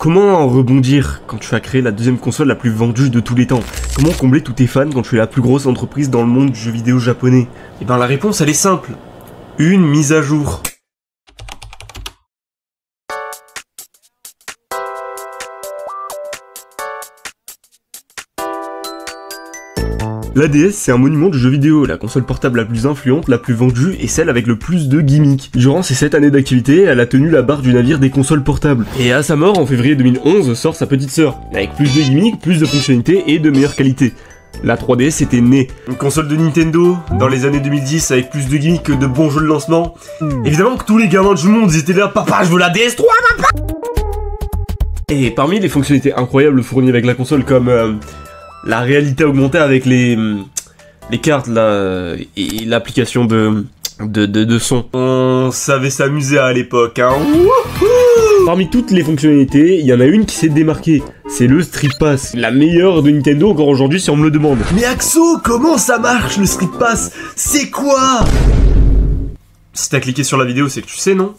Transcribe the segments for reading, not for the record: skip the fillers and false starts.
Comment rebondir quand tu as créé la deuxième console la plus vendue de tous les temps? Comment combler tous tes fans quand tu es la plus grosse entreprise dans le monde du jeu vidéo japonais? Eh ben la réponse elle est simple. Une mise à jour. La DS, c'est un monument du jeu vidéo, la console portable la plus influente, la plus vendue et celle avec le plus de gimmicks. Durant ses 7 années d'activité, elle a tenu la barre du navire des consoles portables. Et à sa mort, en février 2011, sort sa petite sœur, avec plus de gimmicks, plus de fonctionnalités et de meilleure qualité. La 3DS était née. Une console de Nintendo, dans les années 2010, avec plus de gimmicks que de bons jeux de lancement. Évidemment que tous les gamins du monde, ils étaient là, papa, je veux la DS3, papa! Et parmi les fonctionnalités incroyables fournies avec la console, comme la réalité augmentée avec les cartes là, et l'application de son. On savait s'amuser à l'époque, hein. Parmi toutes les fonctionnalités, il y en a une qui s'est démarquée. C'est le Street Pass, la meilleure de Nintendo encore aujourd'hui si on me le demande. Mais Axo, comment ça marche le Street Pass? C'est quoi? Si t'as cliqué sur la vidéo, c'est que tu sais, non?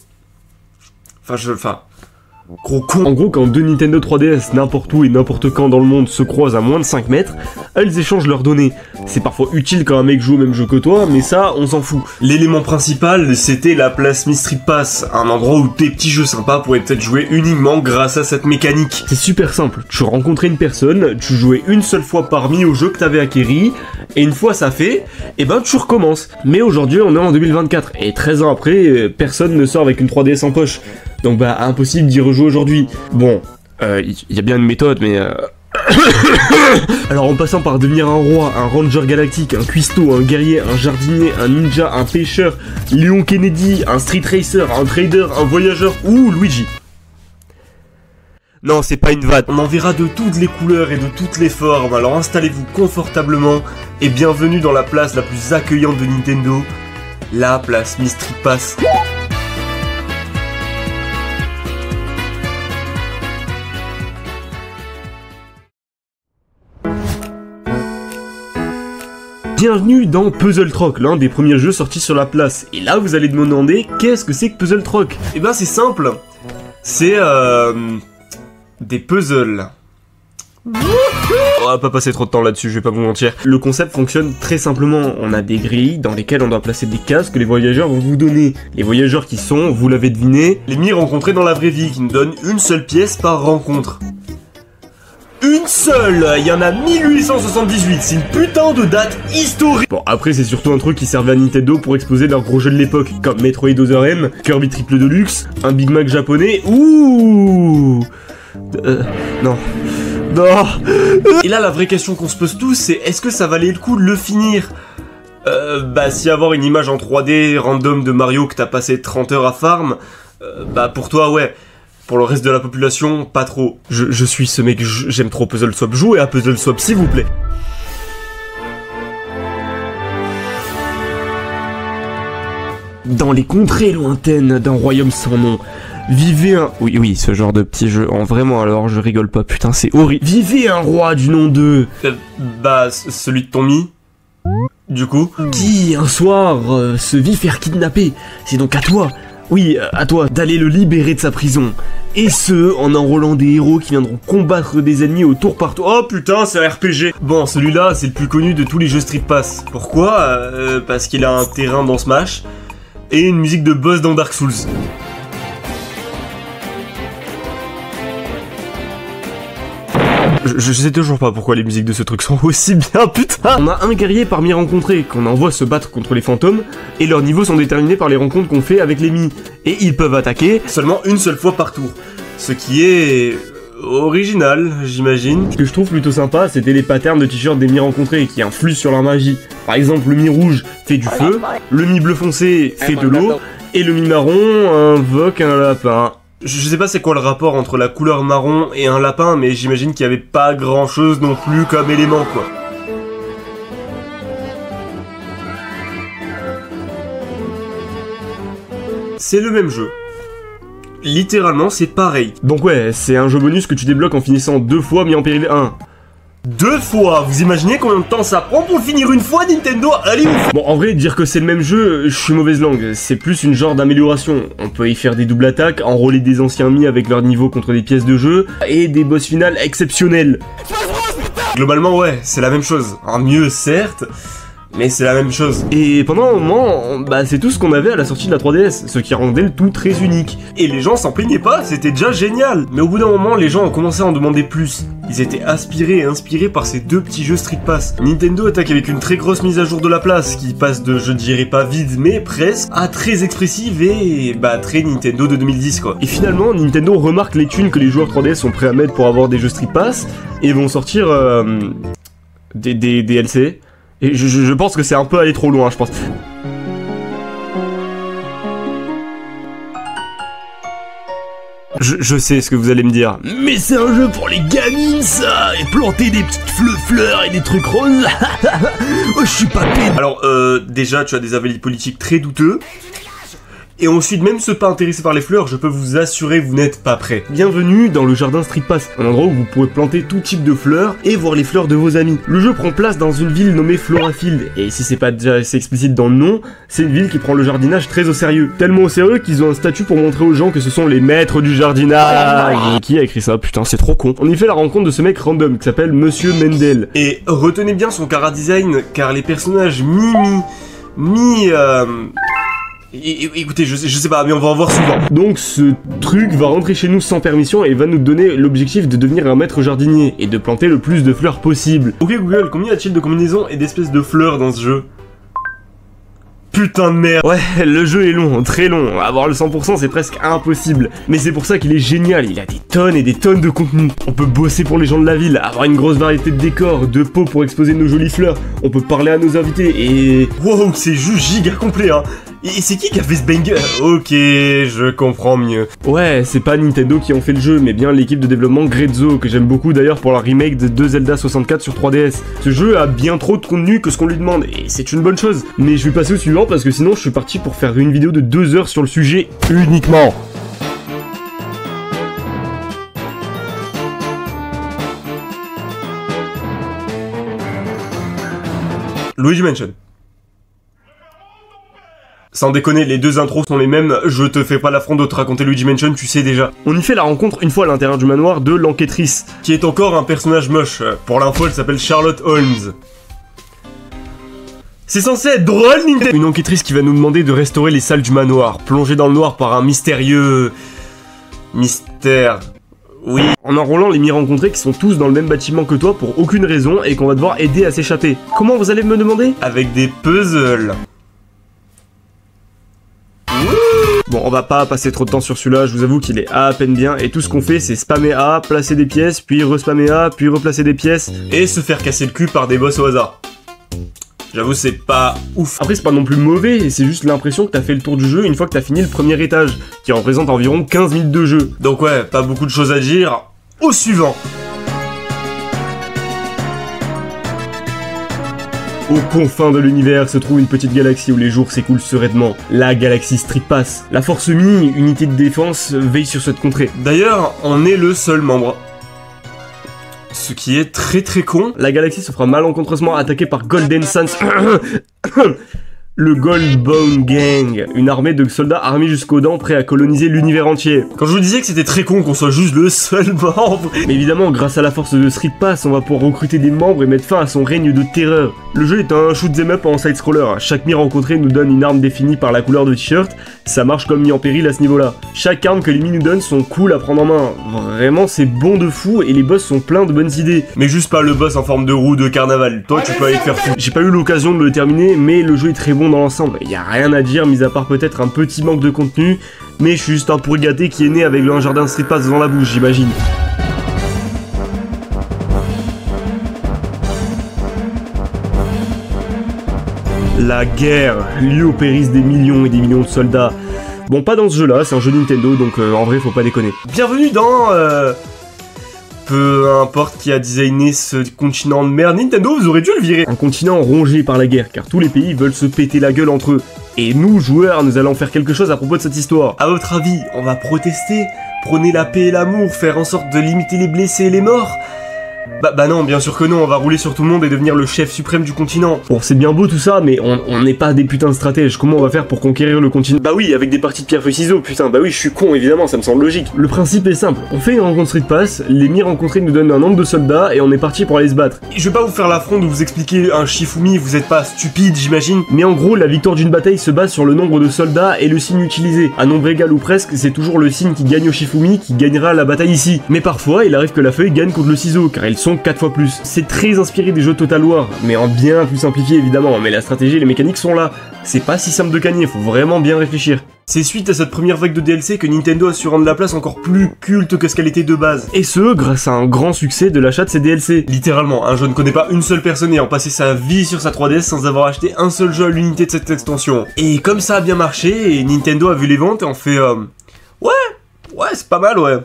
Gros con. En gros, quand deux Nintendo 3DS, n'importe où et n'importe quand dans le monde, se croisent à moins de 5 mètres, elles échangent leurs données. C'est parfois utile quand un mec joue au même jeu que toi, mais ça, on s'en fout. L'élément principal, c'était la Plasmi Street Pass, un endroit où tes petits jeux sympas pourraient peut-être jouer uniquement grâce à cette mécanique. C'est super simple, tu rencontrais une personne, tu jouais une seule fois parmi au jeu que t'avais acquéri, et une fois ça fait, et ben tu recommences. Mais aujourd'hui, on est en 2024, et 13 ans après, personne ne sort avec une 3DS en poche. Donc bah, impossible d'y rejouer aujourd'hui. Bon, y a bien une méthode, mais Alors en passant par devenir un roi, un ranger galactique, un cuistot, un guerrier, un jardinier, un ninja, un pêcheur, Léon Kennedy, un street racer, un trader, un voyageur ou Luigi. Non, c'est pas une vanne. On en verra de toutes les couleurs et de toutes les formes, alors installez-vous confortablement et bienvenue dans la place la plus accueillante de Nintendo, la Plasmi Street Pass. Bienvenue dans Puzzle Troc, l'un des premiers jeux sortis sur la place. Et là, vous allez me demander, qu'est-ce que c'est que Puzzle Troc? Eh ben, c'est simple. C'est, des puzzles. On va pas passer trop de temps là-dessus, je vais pas vous mentir. Le concept fonctionne très simplement. On a des grilles dans lesquelles on doit placer des cases que les voyageurs vont vous donner. Les voyageurs qui sont, vous l'avez deviné, les ennemis rencontrés dans la vraie vie, qui nous donnent une seule pièce par rencontre. Une seule! Il y en a 1878, c'est une putain de date historique! Bon, après c'est surtout un truc qui servait à Nintendo pour exposer leurs gros jeux de l'époque, comme Metroid Other M, Kirby Triple Deluxe, un Big Mac japonais, ouh! Non. Non! Et là, la vraie question qu'on se pose tous, c'est est-ce que ça valait le coup de le finir? Bah si avoir une image en 3D random de Mario que t'as passé 30 heures à farm, bah pour toi, ouais. Pour le reste de la population, pas trop. Je suis ce mec, j'aime trop Puzzle Swap. Jouez à Puzzle Swap, s'il vous plaît. Dans les contrées lointaines d'un royaume sans nom, vivait un... Oui, ce genre de petit jeu, en vraiment, alors je rigole pas, putain, c'est horrible. Vivait un roi du nom de... Bah, celui de ton mi. Du coup. Qui, un soir, se vit faire kidnapper. C'est donc à toi... Oui, à toi, d'aller le libérer de sa prison. Et ce, en enrôlant des héros qui viendront combattre des ennemis au tour par tour. Oh putain, c'est un RPG. Bon, celui-là, c'est le plus connu de tous les jeux Street Pass. Pourquoi? Parce qu'il a un terrain dans Smash et une musique de boss dans Dark Souls. Je sais toujours pas pourquoi les musiques de ce truc sont aussi bien, putain. On a un guerrier parmi rencontrés qu'on envoie se battre contre les fantômes, et leurs niveaux sont déterminés par les rencontres qu'on fait avec les ennemis. Et ils peuvent attaquer seulement une seule fois par tour. Ce qui est... original, j'imagine. Ce que je trouve plutôt sympa, c'était les patterns de t-shirts des mi rencontrés qui influent sur leur magie. Par exemple, le mi rouge fait du feu, le mi bleu foncé fait de l'eau, et le mi marron invoque un lapin. Je sais pas c'est quoi le rapport entre la couleur marron et un lapin, mais j'imagine qu'il y avait pas grand chose non plus comme élément, quoi. C'est le même jeu. Littéralement, c'est pareil. Donc ouais, c'est un jeu bonus que tu débloques en finissant 2 fois mis en péril 1. 2 fois. Vous imaginez combien de temps ça prend pour le finir une fois, Nintendo? Allez, vous faites... Bon, en vrai, dire que c'est le même jeu, je suis mauvaise langue. C'est plus une genre d'amélioration. On peut y faire des doubles attaques, enrôler des anciens ennemis avec leur niveau contre des pièces de jeu, et des boss finales exceptionnels. Globalement, ouais, c'est la même chose. En mieux, certes, mais c'est la même chose. Et pendant un moment, bah c'est tout ce qu'on avait à la sortie de la 3DS, ce qui rendait le tout très unique. Et les gens s'en plaignaient pas, c'était déjà génial. Mais au bout d'un moment, les gens ont commencé à en demander plus. Ils étaient aspirés et inspirés par ces 2 petits jeux Street Pass. Nintendo attaque avec une très grosse mise à jour de la place, qui passe de, je dirais pas vide, mais presque, à très expressive et bah très Nintendo de 2010 quoi. Et finalement, Nintendo remarque les thunes que les joueurs 3DS sont prêts à mettre pour avoir des jeux Street Pass, et vont sortir des DLC. Et je pense que c'est un peu allé trop loin, je pense. Je sais ce que vous allez me dire. Mais c'est un jeu pour les gamines, ça! Et planter des petites fleurs et des trucs roses. Oh, je suis pas pédé. Alors, déjà, tu as des avis politiques très douteux. Et ensuite, même ceux pas intéressés par les fleurs, je peux vous assurer, vous n'êtes pas prêts. Bienvenue dans le jardin Street Pass, un endroit où vous pourrez planter tout type de fleurs et voir les fleurs de vos amis. Le jeu prend place dans une ville nommée Florafield, et si c'est pas déjà assez explicite dans le nom, c'est une ville qui prend le jardinage très au sérieux. Tellement au sérieux qu'ils ont un statut pour montrer aux gens que ce sont les maîtres du jardinage. Qui a écrit ça? Putain, c'est trop con. On y fait la rencontre de ce mec random qui s'appelle Monsieur Mendel. Et retenez bien son chara-design, car les personnages écoutez, je sais pas, mais on va en voir souvent. Donc ce truc va rentrer chez nous sans permission et va nous donner l'objectif de devenir un maître jardinier et de planter le plus de fleurs possible. Ok Google, combien y a-t-il de combinaisons et d'espèces de fleurs dans ce jeu? Putain de merde. Ouais, le jeu est long, très long. Avoir le 100% c'est presque impossible. Mais c'est pour ça qu'il est génial, il a des tonnes et des tonnes de contenu. On peut bosser pour les gens de la ville, avoir une grosse variété de décors, de pots pour exposer nos jolies fleurs. On peut parler à nos invités et... Wow, c'est juste giga complet hein. Et c'est qui a fait ce banger? Ok, je comprends mieux. Ouais, c'est pas Nintendo qui ont fait le jeu, mais bien l'équipe de développement Grezzo, que j'aime beaucoup d'ailleurs pour la remake de 2 Zelda 64 sur 3DS. Ce jeu a bien trop de contenu que ce qu'on lui demande, et c'est une bonne chose. Mais je vais passer au suivant parce que sinon je suis parti pour faire une vidéo de 2 heures sur le sujet uniquement. Luigi Mansion. Sans déconner, les 2 intros sont les mêmes, je te fais pas l'affront de te raconter Luigi Mansion, tu sais déjà. On y fait la rencontre une fois à l'intérieur du manoir de l'enquêtrice, qui est encore un personnage moche. Pour l'info, elle s'appelle Charlotte Holmes. C'est censé être drôle, Nintendo. Une enquêtrice qui va nous demander de restaurer les salles du manoir, plongées dans le noir par un mystérieux... mystère... Oui. En enrôlant les mi-rencontrés qui sont tous dans le même bâtiment que toi pour aucune raison et qu'on va devoir aider à s'échapper. Comment vous allez me demander? Avec des puzzles. Bon, on va pas passer trop de temps sur celui-là, je vous avoue qu'il est à peine bien, et tout ce qu'on fait, c'est spammer A, placer des pièces, puis respammer A, puis replacer des pièces, et se faire casser le cul par des boss au hasard. J'avoue, c'est pas ouf. Après, c'est pas non plus mauvais, c'est juste l'impression que t'as fait le tour du jeu une fois que t'as fini le premier étage, qui représente environ 15 minutes de jeu. Donc ouais, pas beaucoup de choses à dire. Au suivant. Aux confins de l'univers se trouve une petite galaxie où les jours s'écoulent sereinement, la galaxie Street Pass. La Force Mi, unité de défense, veille sur cette contrée. D'ailleurs, on est le seul membre. Ce qui est très con. La galaxie se fera malencontreusement attaquer par Golden Sans... Le Goldbone Gang, une armée de soldats armés jusqu'aux dents prêts à coloniser l'univers entier. Quand je vous disais que c'était très con qu'on soit juste le seul membre... Mais évidemment, grâce à la force de Street Pass, on va pouvoir recruter des membres et mettre fin à son règne de terreur. Le jeu est un shoot'em up en side-scroller. Chaque mi rencontré nous donne une arme définie par la couleur de t-shirt. Ça marche comme mis en péril à ce niveau-là. Chaque arme que les mi nous donnent sont cool à prendre en main. Vraiment, c'est bon de fou et les boss sont pleins de bonnes idées. Mais juste pas le boss en forme de roue de carnaval. Toi, tu peux aller te faire foutre. J'ai pas eu l'occasion de le terminer, mais le jeu est très bon dans l'ensemble. Y a rien à dire, mis à part peut-être un petit manque de contenu, mais je suis juste un pourri gâté qui est né avec un jardin Street Pass dans la bouche, j'imagine. La guerre, lieu où périssent des millions et des millions de soldats. Bon, pas dans ce jeu-là, c'est un jeu Nintendo, donc en vrai, faut pas déconner. Bienvenue dans... Peu importe qui a designé ce continent de merde, Nintendo, vous aurez dû le virer. Un continent rongé par la guerre, car tous les pays veulent se péter la gueule entre eux. Et nous, joueurs, nous allons faire quelque chose à propos de cette histoire. À votre avis, on va protester, prôner la paix et l'amour, faire en sorte de limiter les blessés et les morts? Bah non, bien sûr que non, on va rouler sur tout le monde et devenir le chef suprême du continent. Bon, c'est bien beau tout ça, mais on n'est pas des putains de stratèges. Comment on va faire pour conquérir le continent? Bah oui, avec des parties de pierre-feuille-ciseaux, putain, bah oui, je suis con, évidemment, ça me semble logique. Le principe est simple, on fait une rencontre Street Pass, l'ennemi rencontré nous donne un nombre de soldats et on est parti pour aller se battre. Je vais pas vous faire l'affront de vous expliquer un Shifumi, vous êtes pas stupide, j'imagine. Mais en gros, la victoire d'une bataille se base sur le nombre de soldats et le signe utilisé. À nombre égal ou presque, c'est toujours le signe qui gagne au Shifumi qui gagnera la bataille ici. Mais parfois, il arrive que la feuille gagne contre le ciseau, car ils sont 4 fois plus. C'est très inspiré des jeux Total War, mais en bien plus simplifié évidemment, mais la stratégie et les mécaniques sont là. C'est pas si simple de gagner, faut vraiment bien réfléchir. C'est suite à cette première vague de DLC que Nintendo a su rendre la place encore plus culte que ce qu'elle était de base. Et ce, grâce à un grand succès de l'achat de ces DLC. Littéralement, hein, je ne connais pas une seule personne ayant passé sa vie sur sa 3DS sans avoir acheté un seul jeu à l'unité de cette extension. Et comme ça a bien marché, et Nintendo a vu les ventes et en fait ouais, c'est pas mal, ouais.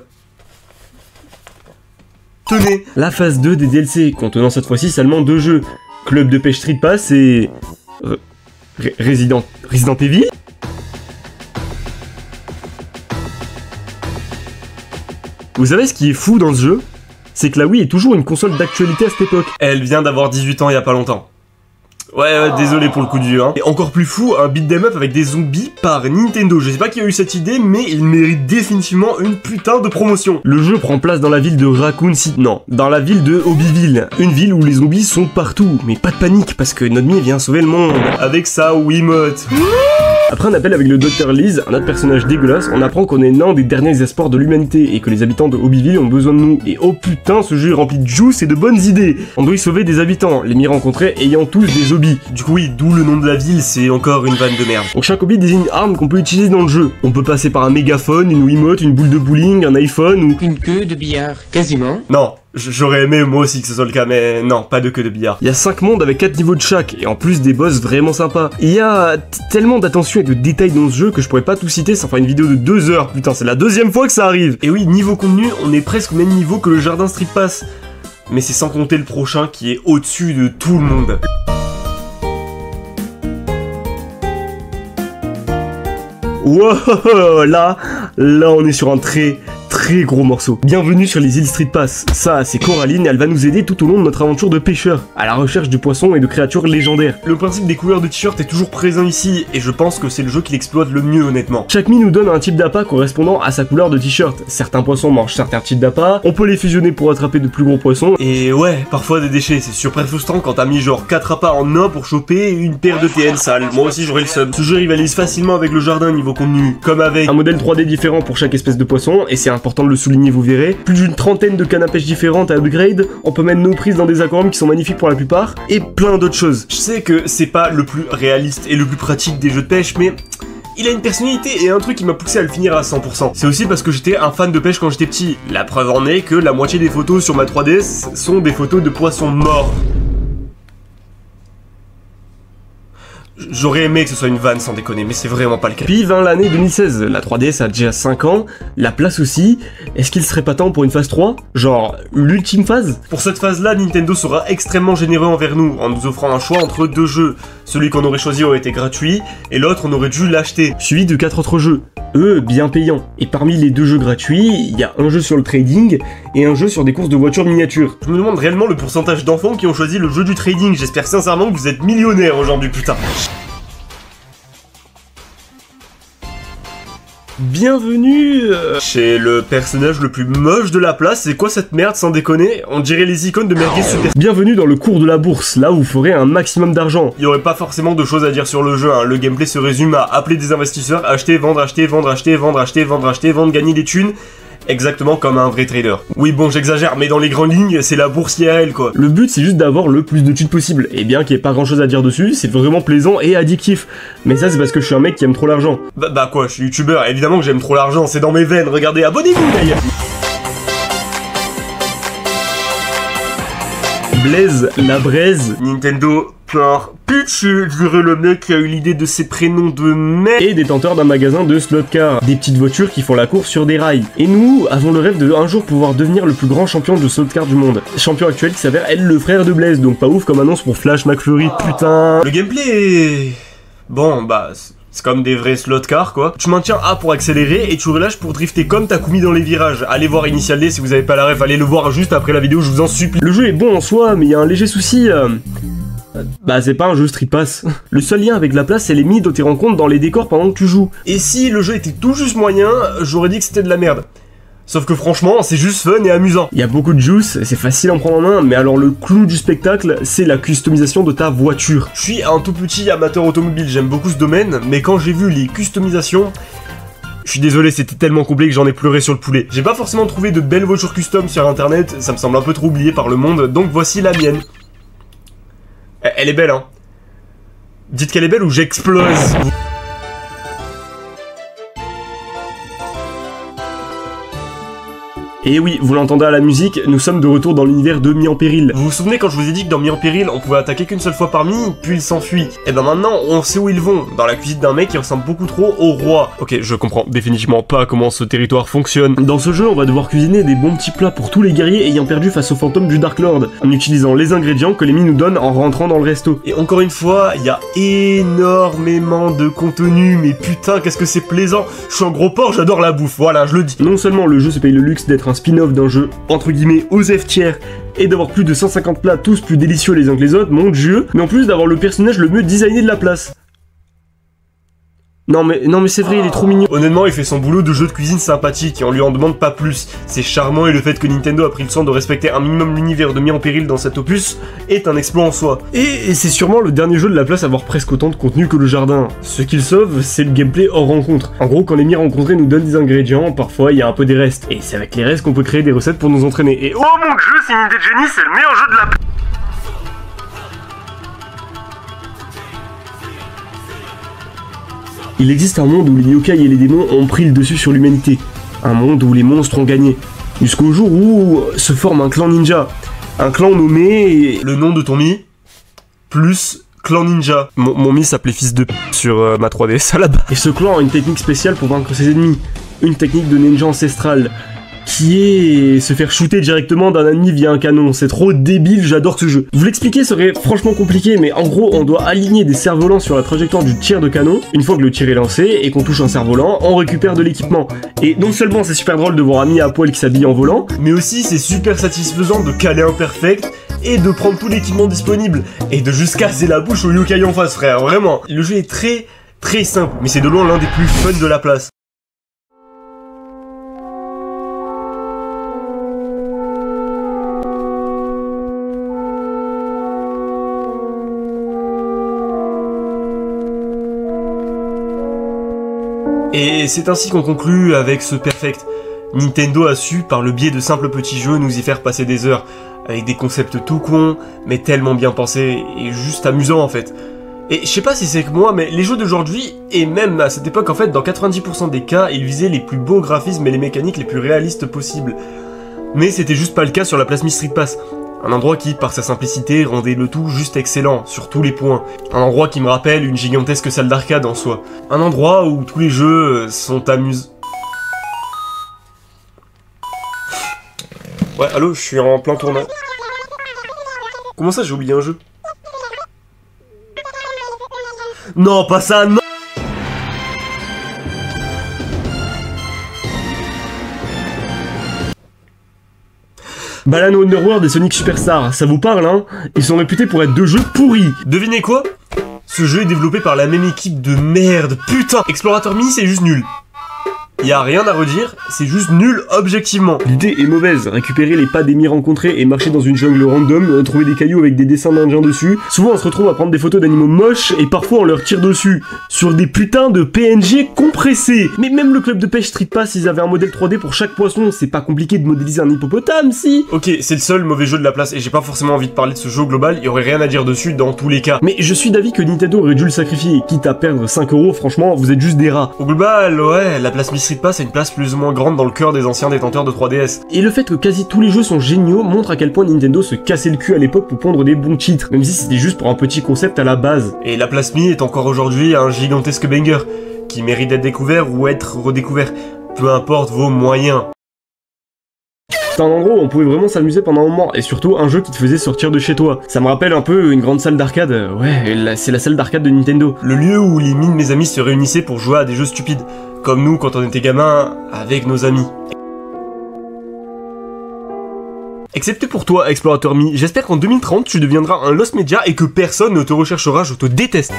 Tenez, la phase 2 des DLC, contenant cette fois-ci seulement 2 jeux. Club de pêche Street Pass et... Resident Evil. Vous savez ce qui est fou dans ce jeu? C'est que la Wii est toujours une console d'actualité à cette époque. Elle vient d'avoir 18 ans il y a pas longtemps. Ouais, désolé pour le coup de vieux, hein. Et encore plus fou, un beat'em up avec des zombies par Nintendo. Je sais pas qui a eu cette idée, mais il mérite définitivement une putain de promotion. Le jeu prend place dans la ville de Raccoon City. Non, dans la ville de Hobbyville. Une ville où les zombies sont partout. Mais pas de panique, parce que Nodmi vient sauver le monde. Avec sa Wiimote. Après un appel avec le Dr Liz, un autre personnage dégueulasse, on apprend qu'on est l'un des derniers espoirs de l'humanité et que les habitants de Hobbyville ont besoin de nous. Et oh putain, ce jeu est rempli de juice et de bonnes idées. On doit y sauver des habitants, les mi rencontrés ayant tous des hobbies. Du coup oui, d'où le nom de la ville, c'est encore une vanne de merde. Donc chaque hobby désigne une arme qu'on peut utiliser dans le jeu. On peut passer par un mégaphone, une Wiimote, une boule de bowling, un iPhone ou... Une queue de billard, quasiment. Non. J'aurais aimé moi aussi que ce soit le cas, mais non, pas de queue de billard. Il y a 5 mondes avec 4 niveaux de chaque, et en plus des boss vraiment sympas. Il y a tellement d'attention et de détails dans ce jeu que je pourrais pas tout citer sans faire une vidéo de 2 heures, putain, c'est la 2e fois que ça arrive. Et oui, niveau contenu, on est presque au même niveau que le jardin Street Pass. Mais c'est sans compter le prochain qui est au-dessus de tout le monde. Wow, là on est sur un très gros morceau. Bienvenue sur les îles Street Pass. Ça, c'est Coraline et elle va nous aider tout au long de notre aventure de pêcheur, à la recherche de poissons et de créatures légendaires. Le principe des couleurs de t-shirt est toujours présent ici, et je pense que c'est le jeu qui l'exploite le mieux honnêtement. Chaque mine nous donne un type d'appât correspondant à sa couleur de t-shirt. Certains poissons mangent certains types d'appâts, on peut les fusionner pour attraper de plus gros poissons, et ouais, parfois des déchets, c'est super frustrant quand t'as mis genre 4 appâts en un pour choper une paire de TN sales. Moi aussi j'aurais le seum. Ce jeu rivalise facilement avec le jardin niveau contenu, comme avec un modèle 3D différent pour chaque espèce de poisson, et c'est important de le souligner, vous verrez. Plus d'une trentaine de cannes à pêche différentes à upgrade, on peut mettre nos prises dans des aquariums qui sont magnifiques pour la plupart, et plein d'autres choses. Je sais que c'est pas le plus réaliste et le plus pratique des jeux de pêche, mais il a une personnalité et un truc qui m'a poussé à le finir à 100%. C'est aussi parce que j'étais un fan de pêche quand j'étais petit. La preuve en est que la moitié des photos sur ma 3DS sont des photos de poissons morts. J'aurais aimé que ce soit une vanne sans déconner, mais c'est vraiment pas le cas. Puis vint l'année 2016, la 3DS a déjà 5 ans, la place aussi. Est-ce qu'il serait pas temps pour une phase 3? Genre, l'ultime phase? Pour cette phase-là, Nintendo sera extrêmement généreux envers nous, en nous offrant un choix entre 2 jeux. Celui qu'on aurait choisi aurait été gratuit, et l'autre on aurait dû l'acheter. Suivi de 4 autres jeux, eux bien payants. Et parmi les 2 jeux gratuits, il y a un jeu sur le trading, et un jeu sur des courses de voitures miniatures. Je me demande réellement le pourcentage d'enfants qui ont choisi le jeu du trading, j'espère sincèrement que vous êtes millionnaires aujourd'hui, putain. Bienvenue chez le personnage le plus moche de la place. C'est quoi cette merde sans déconner? On dirait les icônes de merguez super. Bienvenue dans le cours de la bourse, là où vous ferez un maximum d'argent. Il y aurait pas forcément de choses à dire sur le jeu, hein. Le gameplay se résume à appeler des investisseurs, acheter, vendre, acheter, vendre, acheter, vendre, acheter, vendre, acheter, vendre, gagner des thunes. Exactement comme un vrai trader. Oui bon j'exagère, mais dans les grandes lignes, c'est la bourse IRL quoi. Le but c'est juste d'avoir le plus de thunes possible, et bien qu'il n'y ait pas grand chose à dire dessus, c'est vraiment plaisant et addictif. Mais ça c'est parce que je suis un mec qui aime trop l'argent. Bah quoi, je suis youtubeur, évidemment que j'aime trop l'argent, c'est dans mes veines, regardez, abonnez-vous d'ailleurs. Blaise, la braise, Nintendo, Plar, Peach, je dirais le mec qui a eu l'idée de ces prénoms de mec, et détenteur d'un magasin de slot car, des petites voitures qui font la course sur des rails. Et nous avons le rêve de un jour pouvoir devenir le plus grand champion de slot car du monde. Champion actuel qui s'avère être le frère de Blaise, donc pas ouf comme annonce pour Flash McFlurry, putain. Le gameplay est... bon bah... C'est comme des vrais slot cars quoi. Tu maintiens A pour accélérer et tu relâches pour drifter comme Takumi dans les virages. Allez voir Initial D si vous avez pas la ref, allez le voir juste après la vidéo, je vous en supplie. Le jeu est bon en soi, mais il y a un léger souci. Bah c'est pas un jeu Street Pass. Le seul lien avec la place, c'est les mini dont tu rencontres dans les décors pendant que tu joues. Et si le jeu était tout juste moyen, j'aurais dit que c'était de la merde. Sauf que franchement, c'est juste fun et amusant. Il y a beaucoup de juice, c'est facile à en prendre en main, mais alors le clou du spectacle, c'est la customisation de ta voiture. Je suis un tout petit amateur automobile, j'aime beaucoup ce domaine, mais quand j'ai vu les customisations, je suis désolé, c'était tellement complet que j'en ai pleuré sur le poulet. J'ai pas forcément trouvé de belles voitures custom sur internet, ça me semble un peu trop oublié par le monde, donc voici la mienne. Elle est belle, hein. Dites qu'elle est belle ou j'explose. Et oui, vous l'entendez à la musique, nous sommes de retour dans l'univers de Mis en Péril. Vous vous souvenez quand je vous ai dit que dans Mis en Péril, on pouvait attaquer qu'une seule fois par Mi, puis ils s'enfuient. Et ben maintenant, on sait où ils vont, dans la cuisine d'un mec qui ressemble beaucoup trop au roi. Ok, je comprends définitivement pas comment ce territoire fonctionne. Dans ce jeu, on va devoir cuisiner des bons petits plats pour tous les guerriers ayant perdu face au fantôme du Dark Lord, en utilisant les ingrédients que les Mi nous donnent en rentrant dans le resto. Et encore une fois, il y a énormément de contenu, mais putain, qu'est-ce que c'est plaisant. Je suis un gros porc, j'adore la bouffe, voilà, je le dis. Non seulement le jeu se paye le luxe d'être un spin-off d'un jeu entre guillemets aux F tiers et d'avoir plus de 150 plats tous plus délicieux les uns que les autres, mon dieu, mais en plus d'avoir le personnage le mieux designé de la place. Non mais c'est vrai, il est trop mignon. Honnêtement, il fait son boulot de jeu de cuisine sympathique et on lui en demande pas plus. C'est charmant et le fait que Nintendo a pris le soin de respecter un minimum l'univers de Mis en Péril dans cet opus est un exploit en soi. Et c'est sûrement le dernier jeu de la place à avoir presque autant de contenu que le jardin. Ce qu'il sauve, c'est le gameplay hors rencontre. En gros, quand les Mi rencontrés nous donnent des ingrédients, parfois il y a un peu des restes. Et c'est avec les restes qu'on peut créer des recettes pour nous entraîner. Et oh mon dieu, c'est Nintendo Genie, c'est le meilleur jeu de la place. Il existe un monde où les yokai et les démons ont pris le dessus sur l'humanité. Un monde où les monstres ont gagné. Jusqu'au jour où se forme un clan ninja. Un clan nommé... Le nom de ton Mi plus clan ninja. Mon Mi s'appelait fils de p sur ma 3DS à la base. Et ce clan a une technique spéciale pour vaincre ses ennemis. Une technique de ninja ancestrale. Qui est se faire shooter directement d'un ennemi via un canon. C'est trop débile, j'adore ce jeu. Vous l'expliquer serait franchement compliqué, mais en gros, on doit aligner des cerfs-volants sur la trajectoire du tir de canon. Une fois que le tir est lancé et qu'on touche un cerf-volant, on récupère de l'équipement. Et non seulement c'est super drôle de voir un Mi à poil qui s'habille en volant, mais aussi c'est super satisfaisant de caler un perfect et de prendre tout l'équipement disponible. Et de juste casser la bouche au yokai en face, frère, vraiment. Le jeu est très simple, mais c'est de loin l'un des plus fun de la place. Et c'est ainsi qu'on conclut avec ce perfect. Nintendo a su, par le biais de simples petits jeux, nous y faire passer des heures, avec des concepts tout cons, mais tellement bien pensés, et juste amusants en fait. Et je sais pas si c'est que moi, mais les jeux d'aujourd'hui, et même à cette époque en fait, dans 90% des cas, ils visaient les plus beaux graphismes et les mécaniques les plus réalistes possibles. Mais c'était juste pas le cas sur la place Mi Street Pass. Un endroit qui, par sa simplicité, rendait le tout juste excellent, sur tous les points. Un endroit qui me rappelle une gigantesque salle d'arcade en soi. Un endroit où tous les jeux sont amusants. Ouais, allô, je suis en plein tournage. Comment ça, j'ai oublié un jeu? Non, pas ça, non! Balan Wonderworld et Sonic Superstar, ça vous parle hein? Ils sont réputés pour être deux jeux pourris. Devinez quoi? Ce jeu est développé par la même équipe de merde, putain! Explorateur Mini c'est juste nul. Y a rien à redire, c'est juste nul objectivement. L'idée est mauvaise, récupérer les pas des Mi rencontrés et marcher dans une jungle random, trouver des cailloux avec des dessins d'indiens dessus. Souvent on se retrouve à prendre des photos d'animaux moches et parfois on leur tire dessus. Sur des putains de PNG compressés. Mais même le club de pêche Street Pass, ils avaient un modèle 3D pour chaque poisson, c'est pas compliqué de modéliser un hippopotame si. Ok, c'est le seul mauvais jeu de la place et j'ai pas forcément envie de parler de ce jeu au global, y aurait rien à dire dessus dans tous les cas. Mais je suis d'avis que Nintendo aurait dû le sacrifier, quitte à perdre 5 €, franchement, vous êtes juste des rats. Au global, ouais, la place Mi Street Pass a une place plus ou moins grande dans le cœur des anciens détenteurs de 3DS. Et le fait que quasi tous les jeux sont géniaux montre à quel point Nintendo se cassait le cul à l'époque pour pondre des bons titres, même si c'était juste pour un petit concept à la base. Et la place Mi est encore aujourd'hui un gigantesque banger, qui mérite d'être découvert ou être redécouvert, peu importe vos moyens. C'était un endroit où on pouvait vraiment s'amuser pendant un moment, et surtout un jeu qui te faisait sortir de chez toi. Ça me rappelle un peu une grande salle d'arcade, c'est la salle d'arcade de Nintendo. Le lieu où les de mes amis se réunissaient pour jouer à des jeux stupides, comme nous quand on était gamins avec nos amis. Excepté pour toi, Explorateur Me, j'espère qu'en 2030 tu deviendras un Lost Media et que personne ne te recherchera, je te déteste.